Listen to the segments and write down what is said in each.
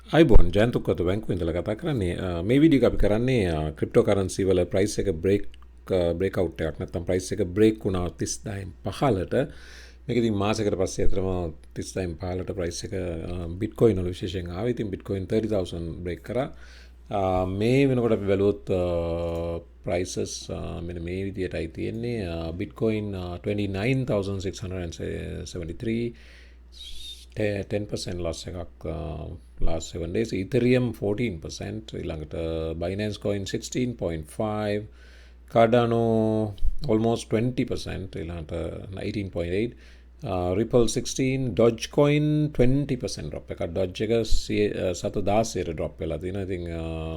අයිබෝන් ජයන්තුක්කත බැංකු ඉඳලා කතා කරන්නේ මේ වීඩියෝ එක අපි කරන්නේ ක්‍රිප්ටෝ කරන්සි වල ප්‍රයිස් එක බ්‍රේක් අවුට් එකක් නැත්නම් ප්‍රයිස් එක බ්‍රේක් වුණා 30000න් 15ට මේක ඉතින් මාසයකට පස්සේ අතරම 30000න් 15ට ප්‍රයිස් එක බිට්කොයින් වල විශේෂයෙන් ආවා. ඉතින් බිට්කොයින් 30000 බ්‍රේක් කරා. මේ වෙනකොට අපි බැලුවොත් ප්‍රයිසස් මෙන්න මේ විදියටයි තියෙන්නේ. බිට්කොයින් 29673 10% loss එකක් last 7 days. Ethereum 14%. ඊළඟට Binance Coin 16.5. Cardano almost 20%. ඊළඟට 19.8. Ripple 16. Dogecoin 20% drop එකක්. Doge එක 7,000 drop වෙලා තියෙනවා. ඉතින්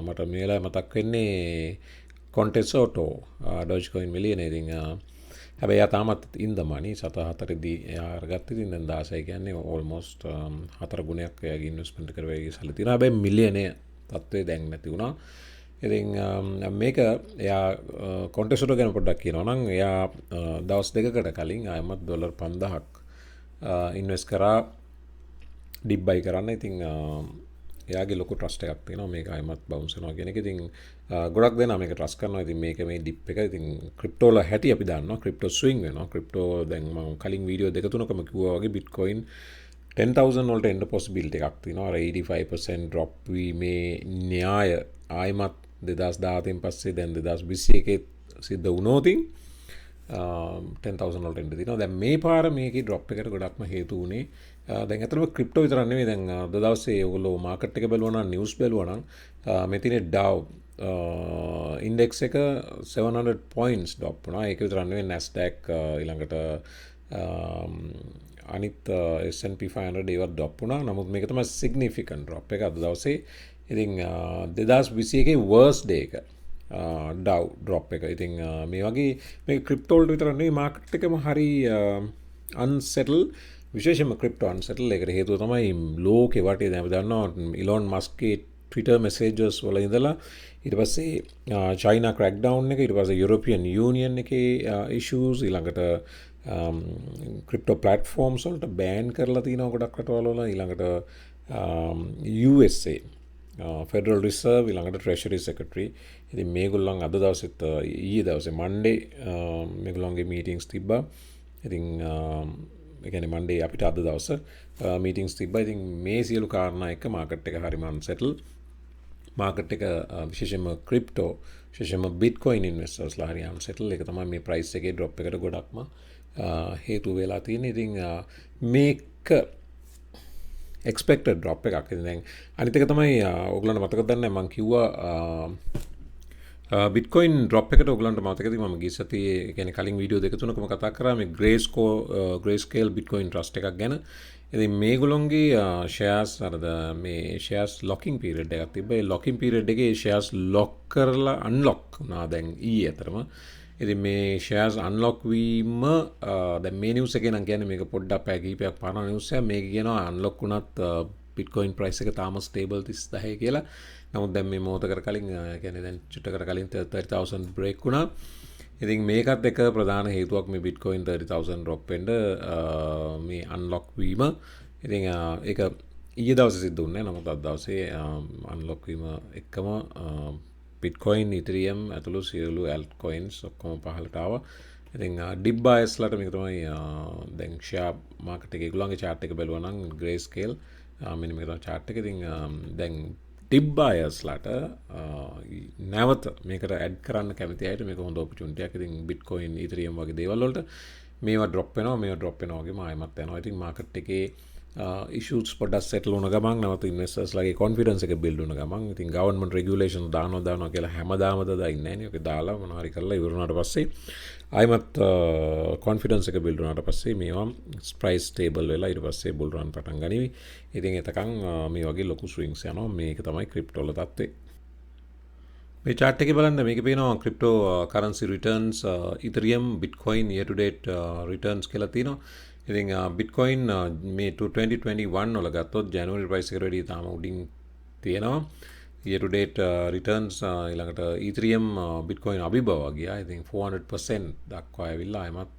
මට මේ වෙලාවේ මතක් වෙන්නේ Contest Auto Dogecoin මිලියන. ඉතින් හැබැයි යා තාමත් ඉන් ද මනි 7-4දී එයා අරගත්ත. ඉතින් දැන් 16 කියන්නේ ඕල්මෝස්ට් 4 ගුණයක් එයාගේ ඉන්වෙස්ට්මන්ට් කරලා ඒකේ සල්ලි තියෙනවා. හැබැයි මිලියනය තත්ත්වය දැන් නැති වුණා. ඉතින් මේක එයා කොන්ටෙස්ට් ගැන පොඩ්ඩක් කියනවා නම් එයා දවස් දෙකකට කලින් ආයමත් ඩොලර් 5000ක් ඉන්වෙස්ට් කරා ඩිප් බයි කරන්න. ඉතින් එයාගේ ලොකු ට්‍රස්ට් එකක් තියෙනවා මේක ආයමත් බවුන්ස් වෙනවා කියන එක. ඉතින් ගොඩක් දෙනා මේක ට්‍රස්ට් කරනවා. ඉතින් මේක මේ ඩිප් එක ඉතින් ක්‍රිප්ටෝ වල හැටි අපි දන්නවා. ක්‍රිප්ටෝ ස්විං වෙනවා. ක්‍රිප්ටෝ දැන් මම කලින් වීඩියෝ දෙක තුනකම කිව්වා වගේ බිට්කොයින් 10,000 වලට එන්න possibility එකක් තියෙනවා. අර 85% drop වීමේ න්‍යාය ආයමත් 2017න් පස්සේ දැන් 2021 සිද්ධ වුණොතින් 10,000 වලට එන්න තියෙනවා. දැන් මේ පාර මේකේ drop එකට ගොඩක්ම හේතු වුණේ දැන් අතරම ක්‍රිප්ටෝ විතරක් නෙවෙයි. දැන් අද දවසේ ඔයගොල්ලෝ මාකට් එක බලුවා නම් නිවුස් බලුවා නම් මෙතන Dow ඉන්ඩෙක්ස් එක 700 points drop වුණා. ඒක විතරක් නෙවෙයි Nasdaq ඊළඟට අනිත් S&P 500 ඒවත් drop වුණා. නමුත් මේක තමයි significant drop එක අද දවසේ. ඉතින් 2021 worst day එක Dow drop එක. ඉතින් මේ වගේ මේ ක්‍රිප්ටෝ වලට විතරක් නෙවෙයි මාකට් එකම හරි unsettle. විශේෂයෙන්ම ක්‍රිප්ටෝ unsettle. ඒකට හේතුව තමයි ලෝකේ වටේ දැන් අපි දන්නවා ඉලොන් මස්ක්ගේ Twitter messages වල ඉඳලා ඊට පස්සේ China crackdown එක, ඊට පස්සේ European Union එකේ issues, ඊළඟට ක්‍රිප්ටෝ ප්ලැට්ෆෝම්ස් වලට බෑන් කරලා තියෙනවා ගොඩක් රටවල් වල. ඊළඟට USA Federal Reserve, ඊළඟට Treasury Secretary. ඉතින් මේගොල්ලන් අද දවසෙත් ඊයේ දවසේ Monday මේගොල්ලන්ගේ meetings තිබ්බා. ඉතින් ඒ කියන්නේ Monday අපිට අද දවස meetings තිබ්බා. ඉතින් මේ සියලු කාරණා එක්ක මාකට් එක හරිම unsettle. මාකට් එක විශේෂයෙන්ම ක්‍රිප්ටෝ විශේෂයෙන්ම බිට්කොයින් ඉන්වෙස්ටර්ස්ලා හරි unsettle. ඒක තමයි මේ price එකේ drop එකට ගොඩක්ම හේතු වෙලා තියෙන්නේ. ඉතින් මේක expected drop එකක්. ඉතින් දැන් අනිත් එක තමයි ඔයගලන්ට මතකද දන්නේ මම කිව්වා බිට්කොයින් ඩ්‍රොප් එකට ඔයගලන්ට මතකද මම ගිය සතියේ කියන්නේ කලින් වීඩියෝ දෙක තුනකම කතා කරා මේ ග්‍රේස්කේල් බිට්කොයින් ට්‍රස්ට් එකක් ගැන. ඉතින් මේගොල්ලොන්ගේ ෂෙයාර්ස් අරද මේ ෂෙයාර්ස් ලොකින් පීරියඩ් එකක් තිබ්බා. ඒ ලොකින් පීරියඩ් එකේ ෂෙයාර්ස් ලොක් කරලා අන්ලොක් වුණා දැන් ඊයේ අතරම. ඉතින් මේ ෂෙයාර්ස් අන්ලොක් වීම දැන් මේ නිවුස් එකේ නම් කියන්නේ මේක පොඩ්ඩක් පැය කිහිපයක් පාන නිවුස් එකක්. මේක කියනවා අන්ලොක් වුණත් බිට්කොයින් ප්‍රයිස් එක තාම ස්ටේබල් 30000 කියලා. නමුත් දැන් මේ මොහොතකට කලින් කියන්නේ දැන් චුට්ටකට කලින් 30000 බ්‍රේක් වුණා. ඉතින් මේකත් එක ප්‍රධාන හේතුවක් මේ බිට්කොයින් 30000 ඩ්‍රොප් වෙන්න මේ අන්ලොක් වීම. ඉතින් ඒක ඊයේ දවසේ සිද්ධ වුණේ. නමුත් අද දවසේ අන්ලොක් වීම එක්කම බිට්කොයින් ඉතරියම් ඇතුළු සියලු ඇල්ට් කොයින්ස් ඔක්කොම පහළට ආවා. ඉතින් ඩිප් බයර්ස්ලාට මේක තමයි දැන් ෂෙයා මාකට් එකේ ඒගොල්ලන්ගේ chart එක බලුවා නම් ග්‍රේස්කේල් මෙන්න මේක තමයි chart එක. ඉතින් දැන් ඩිප් බයර්ස්ලාට නැවත මේකට ඇඩ් කරන්න කැමති අයට මේක හොඳ ඔපචුනිටි එකක්. ඉතින් බිට්කොයින් ඉතරියම් වගේ දේවල් වලට මේවා ඩ්‍රොප් වෙනවා වගේම ආයෙමත් යනවා. ඉතින් මාකට් එකේ issues පොඩ්ඩක් settle වුණ ගමන් නැවත investors ලගේ confidence එක build වුණ ගමන් ඉතින් government regulation දානවා කියලා හැමදාම දා ඉන්නේ නැහැ නේ. ඔක දාලා මොනවා හරි කරලා ඉවර වුණාට පස්සේ ආයෙමත් confidence එක build වුණාට පස්සේ මේවා price stable වෙලා ඊට පස්සේ bull run පටන් ගනිවි. ඉතින් එතකන් මේ වගේ ලොකු swings යනවා. මේක තමයි ක්‍රිප්ටෝ වල තත්ත්වය. මේ chart එකේ බලන්න මේකේ පේනවා crypto currency returns Ethereum Bitcoin year to date returns කියලා තියෙනවා. ඉතින් බිට්කොයින් මේ 2021 වල ගත්තොත් ජනවරි ප්‍රයිස් එකට වැඩිය තාම උඩින් තියෙනවා. year to date returns ඊළඟට Ethereum Bitcoin අභිබව ගියා. ඉතින් 400% දක්වා ඇවිල්ලා ආයමත්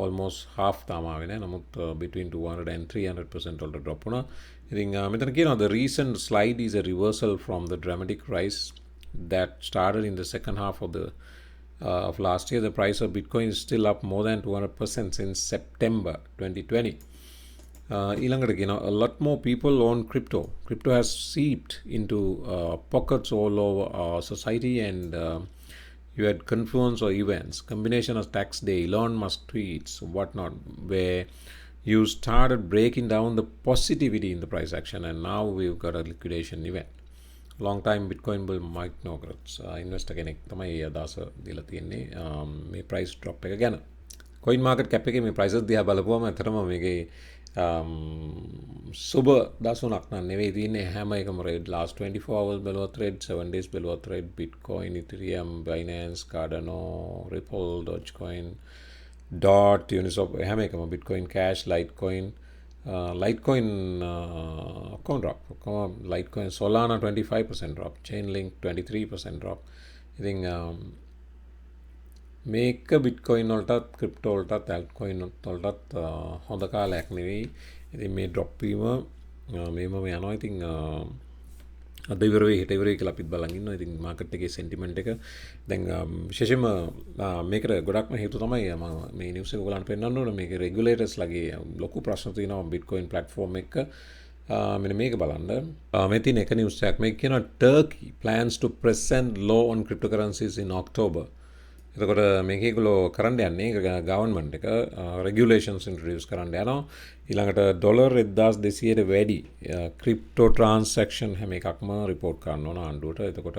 almost half තාම ආවේ නැහැ. නමුත් between 200 and 300% වලට drop වුණා. ඉතින් මෙතන කියනවා the recent slide is a reversal from the dramatic rise that started in the second half of last year. The price of Bitcoin is still up more than 200% since September 2020. ඊළඟට කියනවා a lot more people own crypto. Crypto has seeped into pockets all over our society, and you had confluence or events, combination of tax day, Elon Musk tweets, whatnot, where you started breaking down the positivity in the price action, and now we've got a liquidation event. Long time Bitcoin bull Mike Nogratz investor කෙනෙක් තමයි ඒ අදහස දීලා තියෙන්නේ මේ price drop එක ගැන. coin market cap එකේ මේ prices දිහා බලපුවම ඇත්තටම මේකේ සුබ දසුණක් නෙවෙයි තියෙන්නේ හැම එකම red last 24 hours බැලුවත් red 7 days බැලුවත් red Bitcoin Ethereum Binance Cardano Ripple Dogecoin Dot Uniswap හැම එකම Bitcoin Cash Litecoin Litecoin ඔක්කොම drop Litecoin Solana 25% drop Chainlink 23% drop ඉතින් මේක Bitcoin වලටත් crypto වලටත් altcoin වලටත් හොඳ කාලයක් නෙවෙයි. ඉතින් මේ drop වීම මේම යනවා. ඉතින් අද ඉවර වෙයි හෙට ඉවර වෙයි කියලා අපිත් බලන් ඉන්නවා. ඉතින් මාකට් එකේ sentiment එක දැන් විශේෂයෙන්ම මේකට ගොඩක්ම හේතුව තමයි මම මේ news එක ඔයගලන්ට පෙන්නන්න ඕන මේකේ regulators ලගේ ලොකු ප්‍රශ්න තියෙනවා Bitcoin platform එක. මෙන්න මේක බලන්න. මේ තියෙන එක news එකක් මේක කියනවා Turkey plans to present law on cryptocurrencies in October. එතකොට මේකේගොල්ලෝ කරන්න යන්නේ ගවර්න්මන්ට් එක රෙගියුලේෂන්ස් ඉන්ට්‍රොඩියුස් කරන්න යනවා. ඊළඟට ඩොලර් 1200ට වැඩි ක්‍රිප්ටෝ ට්‍රාන්සැක්ෂන් හැම එකක්ම රිපෝට් කරන්න ඕන ආණ්ඩුවට. එතකොට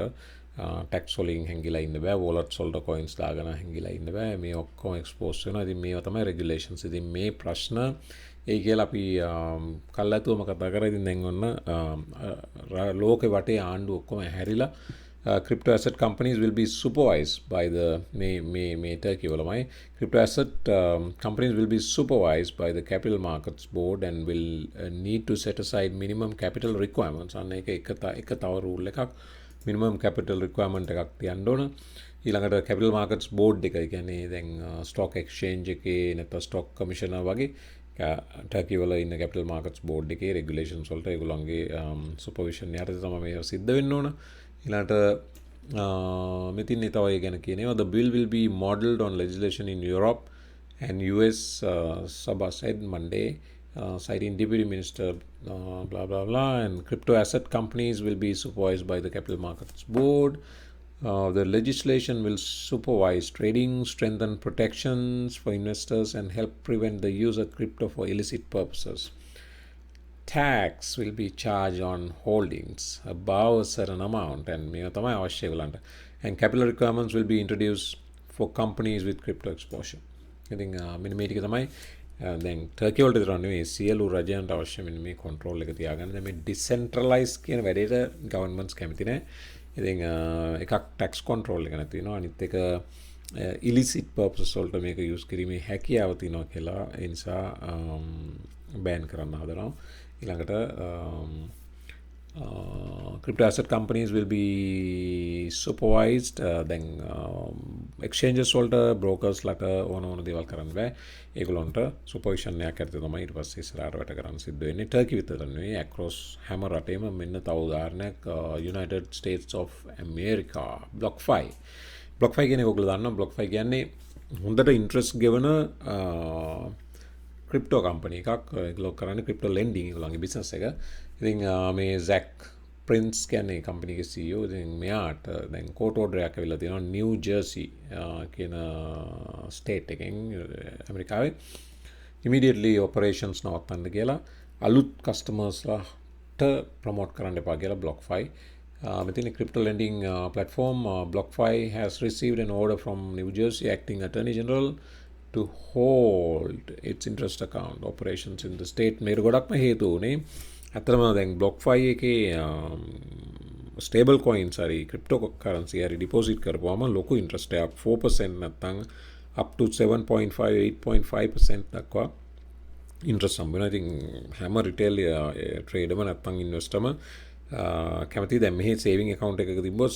ටැක්ස් වලින් හැංගිලා ඉන්න බෑ. වොලට්ස් වලට කොයින්ස් දාගෙන හැංගිලා ඉන්න බෑ. මේ ඔක්කොම එක්ස්පෝස් වෙනවා. ඉතින් මේවා තමයි රෙගියුලේෂන්ස්. ඉතින් මේ ප්‍රශ්න ඒ කියලා අපි කල්ලාතුවම කතා කරා. ඉතින් දැන් ඔන්න ලෝකෙ වටේ ආණ්ඩු ඔක්කොම හැරිලා crypto asset companies will be supervised by the Turkey walamai crypto asset companies will be supervised by the capital markets board and will need to set aside minimum capital requirements අන්න එක තව rule එකක් minimum capital requirement එකක් තියන්න ඕන. ඊළඟට capital markets board එක කියන්නේ දැන් stock exchange එකේ නැත්නම් stock commissioner වගේ Turkey වල ඉන්න capital markets board එකේ regulations වලට ඒගොල්ලන්ගේ supervision යටතේ තමයි මේක සිද්ධ වෙන්න ඕන. ඊළඟට මෙතින් තව ඒ ගැන කියනවා the bill will be modeled on legislation in Europe and US Sabha said Monday citing Deputy Minister blah blah blah and crypto asset companies will be supervised by the Capital Markets Board. The legislation will supervise trading, strengthen protections for investors and help prevent the use of crypto for illicit purposes. Tax will be charged on holdings above a certain amount and and capital requirements will be introduced for companies with crypto exposure. I think මේක තමයි දැන් Turkey වලට තරන්නේ සියලු රජයන්ට අවශ්‍ය මෙන්න මේ control එක තියාගන්න. දැන් මේ decentralize කියන වැඩේට governments කැමති නැහැ. ඉතින් එකක් tax control එක නැති වෙනවා. අනිත් එක illicit purposes වලට මේක use කිරීමේ හැකියාව තියෙනවා කියලා ඒ නිසා ban කරන්න හදනවා. ඊළඟට crypto asset companies will be supervised. Then exchanges වලට brokers ලට ඕන දේවල් කරන්න බෑ. ඒගොල්ලන්ට supervision එකක් ඇත්තේ තමයි ඊට පස්සේ ඉස්සරහට වැඩ කරන්න සිද්ධ වෙන්නේ. Turkey විතර නෙවෙයි across හැම රටේම මෙන්න තව උදාහරණයක් United States of America BlockFi. BlockFi කියන්නේ ඔයගොල්ලෝ දන්නවා BlockFi කියන්නේ හොඳට interest ගෙවන crypto company එකක්. ඒගොල්ලෝ කරන්නේ crypto lending ඒගොල්ලන්ගේ business එක. ඉතින් මේ Zach Prince කියන්නේ company එකේ CEO. ඉතින් මෙයාට දැන් court order එකක් ඇවිල්ලා තියෙනවා New Jersey කියන state එකෙන් ඇමරිකාවේ immediately operations නවත්තන්න කියලා අලුත් customers ලාට promote කරන්න එපා කියලා BlockFi. Within a crypto lending platform, BlockFi has received an order from New Jersey acting Attorney General to hold its interest account operations in the state. මේක ගොඩක්ම හේතු උනේ අතරම දැන් BlockFi එකේ stable coins හරි cryptocurrency හරි deposit කරපුවාම ලොකු interest එකක් 4% නැත්නම් up to 7.5 8.5% දක්වා interest හම්බ වෙනවා. ඉතින් හැම retail traderම නැත්නම් investorම කැමති දැන් මෙහි saving account එකක තිබ්බොත්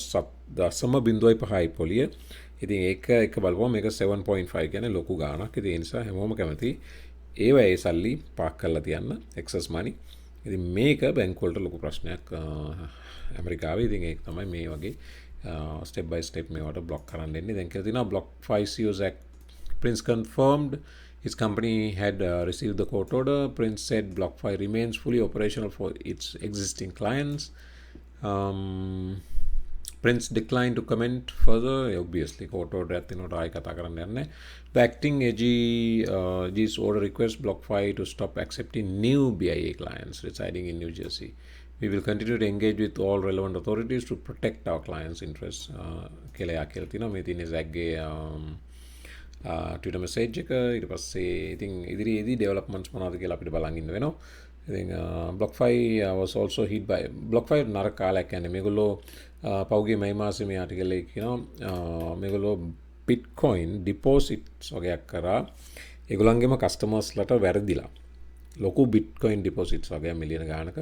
0.5යි පොලිය. ඉතින් ඒක බලපුවම මේක 7.5 කියන්නේ ලොකු ගාණක්. ඉතින් ඒ නිසා හැමෝම කැමති ඒවයේ සල්ලි පාක් කරලා තියන්න excess money. ඉතින් මේක බැංකුවලට ලොකු ප්‍රශ්නයක් ඇමරිකාවේ. ඉතින් ඒක තමයි මේ වගේ step by step මේවට block කරන්න දෙන්නේ. දැන් කියලා තියෙනවා BlockFi CEO's Act. Prince confirmed his company had received the court order. Prince said BlockFi remains fully operational for its existing clients. Prince declined to comment further. Obviously, court order at the The acting AG's order requests BlockFi to stop accepting new BIA clients residing in New Jersey. We will continue to engage with all relevant authorities to protect our clients' interests. Kelaya keltina me tine zagge Twitter message එක ඊට පස්සේ ඉතින් ඉදිරියේදී developments මොනවද කියලා අපිට බලන් ඉන්න වෙනවා. ඉතින් BlockFi was also hit by BlockFi නරක කාලයක් කියන්නේ මේගොල්ලෝ පෞගේ මේ මාසේ මේ ආටිකල් එකේ කියනවා මේගොල්ලෝ Bitcoin deposits වගේක් කරා ඒගොල්ලන්ගේම customers-ලට වැරදිලා ලොකු Bitcoin deposits වගේ මිලියන ගානක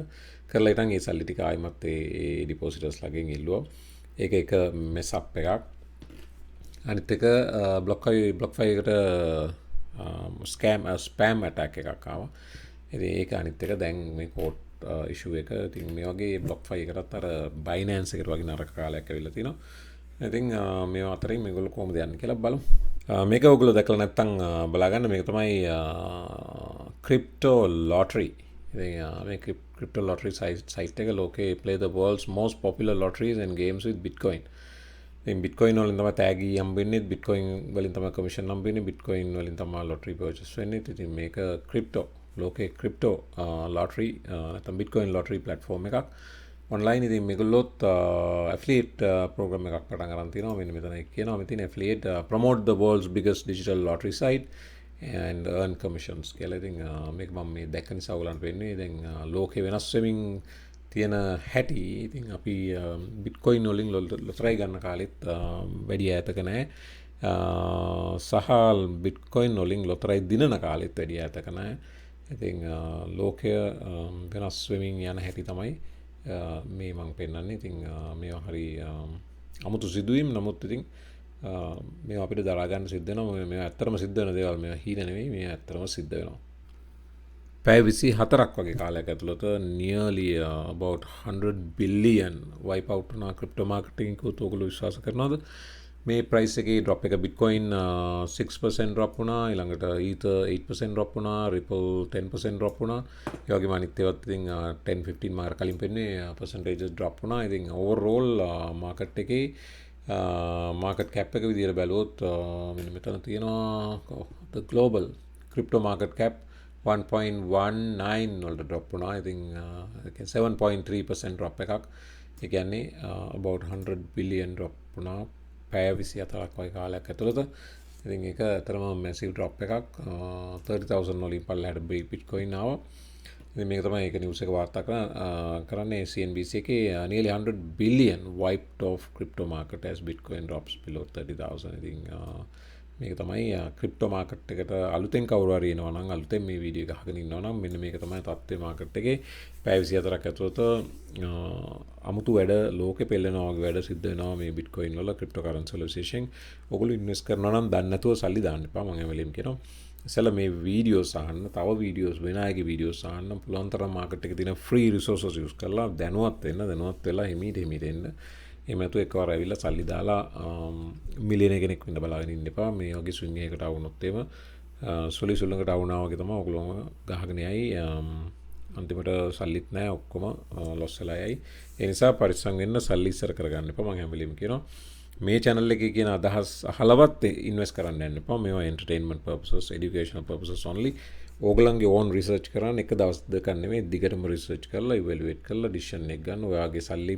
කරලා ඉතින් ඒ සල්ලි ටික ආයිමත් ඒ depositors-ලගෙන් ඉල්ලුවා. ඒක එක mess up එකක්. අනිත් එක BlockFi එකට spam attack එකක් ආවා. ඉතින් ඒක අනිත් එක දැන් මේ court issue එක. ඉතින් මේ වගේ BlockFi එකටත් අර Binance එකට වගේ නරක කාලයක් ඇවිල්ලා තිනවා. ඉතින් මේ අතරින් මේගොල්ලෝ කොහොමද යන්නේ කියලා බලමු. මේක ඔයගොල්ලෝ දැකලා නැත්නම් බලා ගන්න. මේක තමයි crypto lottery. ඉතින් මේ crypto lottery site එක ලෝකේ play the world's most popular lotteries and games with Bitcoin. ඉතින් Bitcoin වලින් තමයි tag හම්බෙන්නේ. Bitcoin වලින් තමයි commission හම්බෙන්නේ. Bitcoin වලින් තමයි lottery purchase වෙන්නේ. ඉතින් මේක crypto ලෝකේ crypto lottery නැත්නම් Bitcoin lottery platform එකක්. online ඉතින් මේගොල්ලොත් affiliate program එකක් පටන් ගන්න තියෙනවා. මෙන්න මෙතන කියනවා මෙතන affiliate promote the world's biggest digital lottery site and earn commissions කියලා. ඉතින් මේක මම මේ දැක්ක නිසා ඔයගලන්ට වෙන්නේ දැන් ලෝකේ වෙනස් වෙමින් තියෙන හැටි. ඉතින් අපි Bitcoin වලින් ලොතරැයි ගන්න කාලෙත් වැඩි ඈතක නැහැ. සහ Bitcoin වලින් ලොතරැයි දිනන කාලෙත් වැඩි ඈතක නැහැ. ඉතින් ලෝකය වෙනස් වෙමින් යන හැටි තමයි මේ මම පෙන්නන්නේ. ඉතින් මේවා හරි අමුතු සිදුවීම්. නමුත් ඉතින් මේවා අපිට දරා ගන්න සිද්ධ වෙනවා. මේවා ඇත්තටම සිද්ධ වෙන දේවල්. මේවා හීන නෙවෙයි. මේවා ඇත්තටම සිද්ධ වෙනවා. පැය 24ක් වගේ කාලයක් ඇතුළත nearly about 100 billion wipe out වුණා crypto marketing එකත් ඔයගොල්ලෝ විශ්වාස කරනවද? මේ price එකේ drop එක Bitcoin 6% drop වුණා. ඊළඟට Ether 8% drop වුණා. Ripple 10% drop වුණා. ඒ වගේම අනිත් ඒවාත් ඉතින් 10-15 මාර කලින් පෙන්නේ percentages drop වුණා. ඉතින් overall market එකේ market cap එක විදිහට බැලුවොත් මෙන්න මෙතන තියෙනවා the global crypto market cap 1.19 වලට drop වුණා. ඉතින් 7.3% drop එකක්. ඒ කියන්නේ about 100 billion drop වුණා. පැය 24ක් වගේ කාලයක් ඇතුළත. ඉතින් ඒක අතරම massive drop එකක්. 30,000 වලින් පල්ලෙහාට Bitcoin ආවා. ඉතින් මේක තමයි ඒක නිවුස් එක වාර්තා කරන්නේ CNBC එකේ nearly 100 billion wiped off crypto market as Bitcoin drops below 30,000. ඉතින් මේක තමයි ක්‍රිප්ටෝ මාකට් එකට අලුතෙන් කවුරු හරි එනවා නම් අලුතෙන් මේ වීඩියෝ එක අහගෙන ඉන්නවා නම් මෙන්න මේක තමයි තත්ත්වය මාකට් එකේ පැය 24ක් ඇතුළත අමුතු වැඩ ලෝකෙ පෙළෙනවා වගේ වැඩ සිද්ධ වෙනවා මේ Bitcoin වල ක්‍රිප්ටෝ කරන්සි වල විශේෂයෙන්. ඔයගොල්ලෝ ඉන්වෙස්ට් කරනවා නම් දන්නේ නැතුව සල්ලි දාන්න එපා. මම හැමලෙම කියනවා ඉතින් මේ වීඩියෝස් අහන්න, තව වීඩියෝස් වෙන අයගේ වීඩියෝස් අහන්න පුළුවන් තරම් මාකට් එකේ තියෙන ෆ්‍රී රිසෝසස් යූස් කරලා දැනුවත් වෙලා හිමීට එන්න. එහෙම නැතු එකවර ඇවිල්ලා සල්ලි දාලා මිලියන කෙනෙක් වෙන්න බලාගෙන ඉන්න එපා. මේ වගේ ස්විං එකකට වුණොත් එහෙම සොලි සුලඟට වුණා වගේ තමයි ඔයගොල්ලෝම ගහගෙන යයි. අන්තිමට සල්ලිත් නැහැ, ඔක්කොම ලොස් වෙලා යයි. ඒ නිසා පරිස්සම් වෙන්න, සල්ලි ඉස්සර කරගන්න එපා. මම හැමලෙම කියනවා මේ channel එකේ කියන අදහස් අහලවත් ඉන්වෙස්ට් කරන්න යන්න එපා. මේවා entertainment purposes, educational purposes only. ඕගලන්ගේ ඕන් රිසර්ච් කරන්න එක දවස් දෙකක් නෙමෙයි, දිගටම රිසර්ච් කරලා ඉවැලුවේට් කරලා ඩිසිෂන් එක ගන්න. ඔයාගේ සල්ලි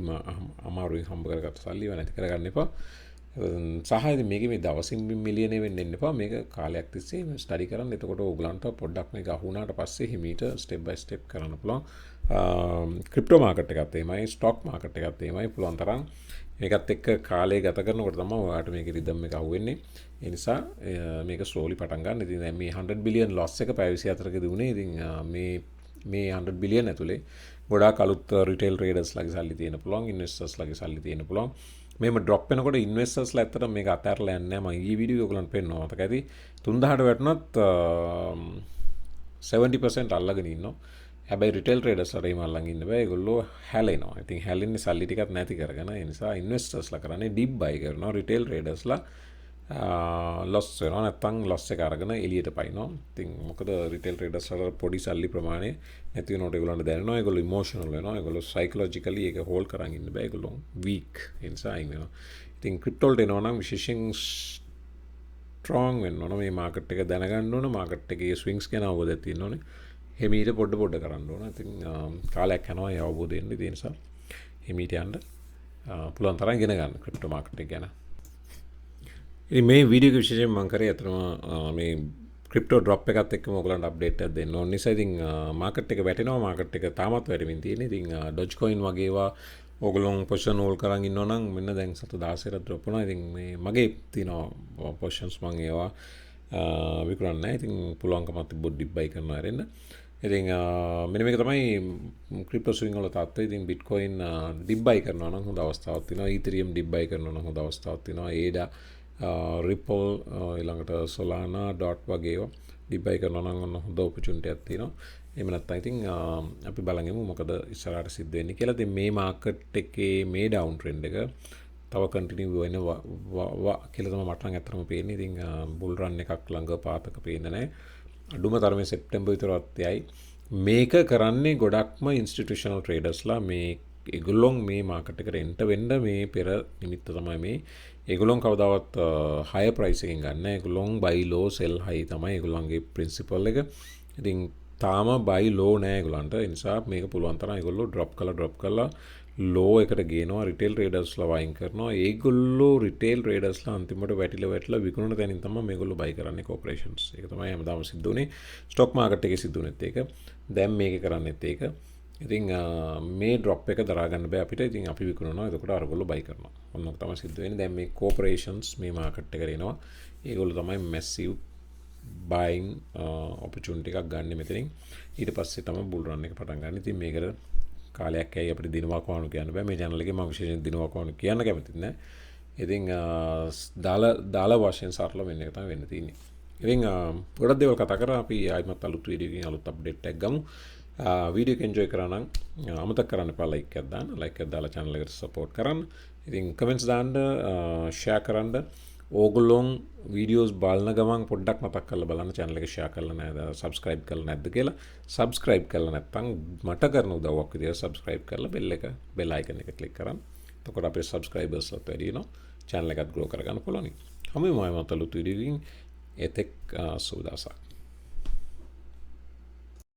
අමාරුවෙන් හම්බ කරගත්ත සල්ලි නැති කරගන්න එපා. සහ ඉතින් මේකේ මේ දවසින් මිලියනෙ වෙන්න එන්න එපා. මේක කාලයක් තිස්සේ ස්ටඩි කරන්න. එතකොට ඕගලන්ට පොඩ්ඩක් මේක අහු වුණාට පස්සේ හිමීට ස්ටෙප් බයි ස්ටෙප් කරන්න පුළුවන්. ක්‍රිප්ටෝ මාකට් එකත් එහෙමයි, ස්ටොක් මාකට් එකත් එහෙමයි. පුළුවන් තරම් මේකත් එක්ක කාලය ගත කරනකොට තමයි ඔයාලට මේකේ රිද්ම් එක අහුවෙන්නේ. ඒ නිසා මේක ස්ලෝලි පටන් ගන්න. ඉතින් දැන් මේ 100 බිලියන් loss එක පැය 24කදී උනේ. ඉතින් මේ 100 බිලියන් ඇතුලේ ගොඩාක් අලුත් රිටේල් ට්‍රේඩර්ස් ලගේ සල්ලි තියෙන පුළුවන්, ඉන්වෙස්ටර්ස් ලගේ සල්ලි තියෙන පුළුවන්. මේම ඩ්‍රොප් වෙනකොට ඉන්වෙස්ටර්ස්ලා ඇත්තට මේක අතහැරලා යන්නේ නැහැ. මම ඊ වීඩියෝ ඔයගලන්ට පෙන්නනවා. මතක ඇති 3000ට වැටුණත් 70% අල්ලගෙන ඉන්නවා. හැබැයි රිටේල් ට්‍රේඩර්ස්ලාට එහෙම අල්ලන් ඉන්න බෑ. ඒගොල්ලෝ හැලෙනවා. ඉතින් හැලෙන්නේ සල්ලි ටිකක් නැති කරගෙන. ඒ නිසා ඉන්වෙස්ටර්ස්ලා කරන්නේ ඩිප් බයි කරනවා. රිටේල් ට්‍රේඩර්ස්ලා ලොස් වෙනවා. නැත්තම් ලොස් එක අරගෙන එළියට පයින්නවා. ඉතින් මොකද රිටේල් ට්‍රේඩර්ස්ලාට පොඩි සල්ලි ප්‍රමාණය නැති වෙනකොට ඒගොල්ලන්ට දැනෙනවා. ඒගොල්ලෝ ඉමෝෂනල් වෙනවා. ඒගොල්ලෝ සයිකොලොජිකලි ඒක හෝල්ඩ් කරන් ඉන්න බෑ. ඒගොල්ලෝ වීක්. ඒ නිසා අයින් වෙනවා. ඉතින් ක්‍රිප්ටෝ වලට එනවා නම් විශේෂයෙන් ස්ට්‍රෝං වෙන්න ඕන. මේ මාකට් එක දැනගන්න ඕන. මාකට් එකේ ස්විංග්ස් ගැන අවබෝධයක් තියෙන්න ඕනේ. හිමීට පොඩ්ඩ කරන්න ඕන. ඉතින් කාලයක් යනවා ඒ අවබෝධය එන්න. ඒ නිසා හිමීට යන්න පුළුවන් තරම් ඉගෙන ගන්න ක්‍රිප්ටෝ මාකට් එක ගැන. ඉතින් මේ වීඩියෝ එක විශේෂයෙන් මම කරේ අතරම මේ ක්‍රිප්ටෝ ඩ්‍රොප් එකත් එක්කම ඔයගලන්ට අප්ඩේට් එකක් දෙන්න ඕන නිසා ඉතින් මාකට් එක වැටෙනවා. මාකට් එක තාමත් වැටෙමින් තියෙන්නේ. ඉතින් ඩොජ් කොයින් වගේ ඒවා ඔයගොල්ලෝ පොසිෂන් හෝල්ඩ් කරන් ඉන්නවා නම් මෙන්න දැන් 16ට ඩ්‍රොප් වුණා. ඉතින් මේ මගේ තියෙනවා පොසිෂන්ස් මම ඒවා විකුණන්නේ නැහැ. ඉතින් පුළුවන්කමක් තිබ්බොත් ඩිප් බයි කරනවා ආරෙන්න. ඉතින් මෙන්න මේක තමයි ක්‍රිප්ටෝ ස්විංග් වල තත්ත්වය. ඉතින් බිට්කොයින් ඩිප් බයි කරනවා නම් හොඳ අවස්ථාවක් තියෙනවා. ඊතරියම් ඩිප් බයි කරනවා නම් හොඳ අවස්ථාවක් තියෙනවා. ඒඩා රිපල් ඊළඟට සොලානා ඩොට් වගේ ඒවා ඩිප් බයි කරනවා නම් ඔන්න හොඳ ඔපචුනිටි එකක් තියෙනවා. එහෙම නැත්නම් ඉතින් අපි බලමු මොකද ඉස්සරහට සිද්ධ වෙන්නේ කියලා. ඉතින් මේ මාකට් එකේ මේ ඩවුන් ට්‍රෙන්ඩ් එක තව කන්ටිනියු වෙනවා කියලා තමයි මට නම් අත්‍තරම පේන්නේ. ඉතින් බුල් රන් එකක් ළඟ පාතක පේන්නේ නැහැ. අඩුම තරමේ සෙප්තැම්බර් විතරවත් යයි. මේක කරන්නේ ගොඩක්ම ඉන්ස්ටිටියුෂනල් ට්‍රේඩර්ස්ලා මේ ඒගොල්ලොන් මේ මාකට් එකට එන්ටර් වෙන්න මේ පෙර නිමිත්ත තමයි මේ. ඒගොල්ලොන් කවදාවත් හයර් ප්‍රයිස් එකකින් ගන්න නැහැ. ඒගොල්ලොන් බයි ලෝ සෙල් හයි තමයි ඒගොල්ලන්ගේ ප්‍රින්සිපල් එක. ඉතින් තාම බයි ලෝ නෑ ඒගොල්ලන්ට. ඒ නිසා මේක පුළුවන් තරම් ඒගොල්ලෝ ඩ්‍රොප් කරලා ලෝ එකට ගේනවා. රිටේල් ට්‍රේඩර්ස්ලා වයින් කරනවා. ඒගොල්ලෝ රිටේල් ට්‍රේඩර්ස්ලා අන්තිමට වැටිලා විකුණන තැනින් තමයි මේගොල්ලෝ බයි කරන්නේ කෝපරේෂන්ස්. ඒක තමයි හැමදාම සිද්ධ වෙන්නේ. ස්ටොක් මාකට් එකේ සිද්ධ වෙනෙත් ඒක. දැන් මේක කරන්නේත් ඒක. ඉතින් මේ ඩ්‍රොප් එක දරා ගන්න බෑ අපිට. ඉතින් අපි විකුණනවා. එතකොට අරගොල්ලෝ බයි කරනවා. ඔන්න ඔක තමයි සිද්ධ වෙන්නේ. දැන් මේ කෝපරේෂන්ස් මේ මාකට් එකට එනවා. ඒගොල්ලෝ තමයි මැසිව් බයින් ඔපචුනිටි එකක් ගන්න මෙතනින්. ඊට පස්සේ තමයි බුල් රන් එක පටන් ගන්න. ඉතින් මේකට කාලයක් ඇයි අපිට දිනවක් වුණා කියන්න බෑ. මේ channel එකේ මම විශේෂයෙන් දිනවක් වුණා කියන්න කැමතිත් නෑ. ඉතින් දාලා වශයෙන් සරල වෙන්න එක තමයි වෙන්න තියෙන්නේ. ඉතින් ගොඩක් දේවල් කතා කරා. අපි ආයිමත් අලුත් වීඩියෝ එකකින් අලුත් අප්ඩේට් එකක් ගමු. වීඩියෝ එක එන්ජොයි කරා නම් අමතක කරන්න එපා ලයික් එකක් දාන්න. ලයික් එකක් දාලා channel එකට සපෝට් කරන්න. ඉතින් කමෙන්ට්ස් දාන්න, ෂෙයා කරන්න. ඕගොල්ලොන් වීඩියෝස් බලන ගමන් පොඩ්ඩක් මතක් කරලා බලන්න channel එක share කරලා නැද්ද, subscribe කරලා නැද්ද කියලා. subscribe කරලා නැත්නම් මට කරන උදව්වක් විදියට subscribe කරලා bell icon එක click කරන්න. එතකොට අපේ subscribers වත් වැඩි වෙනවා. channel එකත් grow කරගන්න පුළුවන්. හැමෝම මම අලුත් වීඩියෝ එකකින් එතෙක් සුවදාසක්.